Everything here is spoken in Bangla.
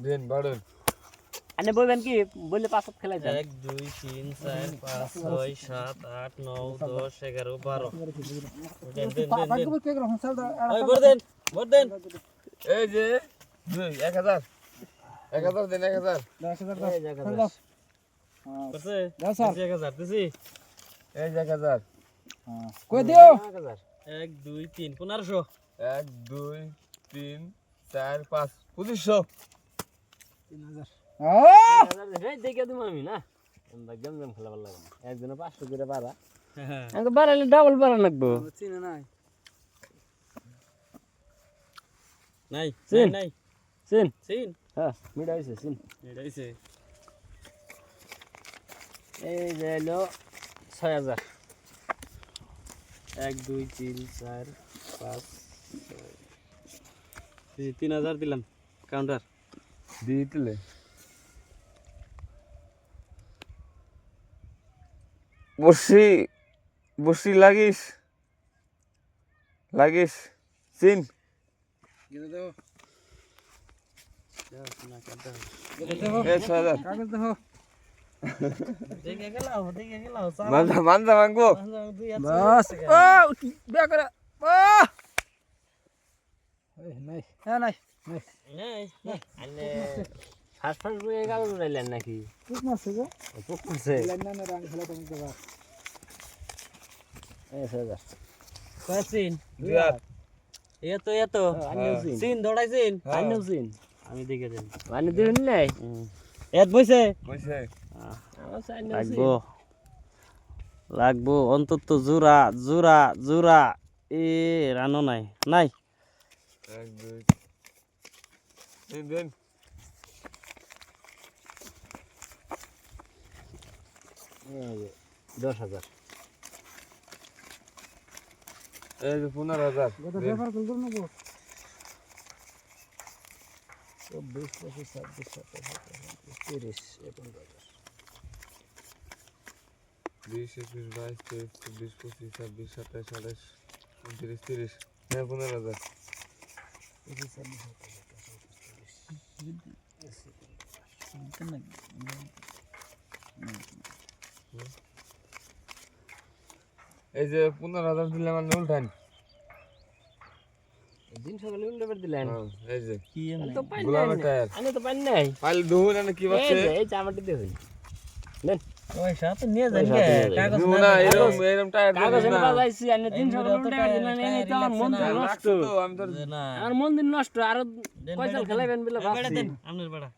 দেন বাড়ুন আনে বলবেন কি বললে 5 হাত খেলাই যায় 1 2 3 4 5 6 7 8 9 10 11 12 দেন দেন দেন ওই ভর দেন এই যে 1000 1000 দেন 1000 এই জায়গা দাও করছে দাও স্যার 1000 দিছি এই 1000 কই দিও 1 2 3 1500 1 2 3 4 5 2500 3000 দেখে দিম আমি না আমরা গেম খেলা ভালো লাগে একদিনে 500 করে বাড়া আমি বাড়ালে ডাবল বাড়া লাগবো চিনে নাই নাই চিন নাই চিন চিন হ্যাঁ মিডা হইছে চিন এটা হইছে এই যে হলো 6000 1 2 3 4 5 6 3000 দিলাম কাউন্টার দিইতলে বসি লাগিস চিন এ 6000 কাগজ দাও দেখে গেলাও মানজা মাংবো বাস ও বে করে ও এই নাই হ্যাঁ নাই নাই আনে ফাস্ট বুয়ে গাল উড়াইলেন নাকি পুক মারছে গো পুক মারছে লাইন না রাং খেলা তুমি দেবা এই সাদা কয়ছিন দুয়াত এতো আনিও সিন সিন দৌড়াইছিন আনিও সিন আমি দেখে দেন আনি দিন নাই এত বইছে কইছে আমার সাইন লাগবো অন্তত জোড়া এ রানো নাই 1 2 দেন দেন 10000 এই যে 15000 কত ব্যাপার করব না গো 20 25 26 27 30 20 21 22 23 24 25 26 27 28 29 30 হ্যাঁ 15000 এই যে 15000 দিলে মানে উল্টান দিন সকালে উল্টে দিলেন এই যে কি তো পাই গোলামের টায়ার আমি তো পাই নাই পাইল দুহুন না কি বাচ্ছে এই চামাটি দে হই নেন পয়সা তো নিয়ে যান কে কাগজ না এরকম টায়ার কাগজ এনে বাজাইছি আনে দিন সকালে উল্টে দিলেন এই তো আমার মন নষ্ট আমি তো না আমার মন দিন নষ্ট আর কয়সাল খেলাইবেন বলে বেড়া দেন আপনার বেড়া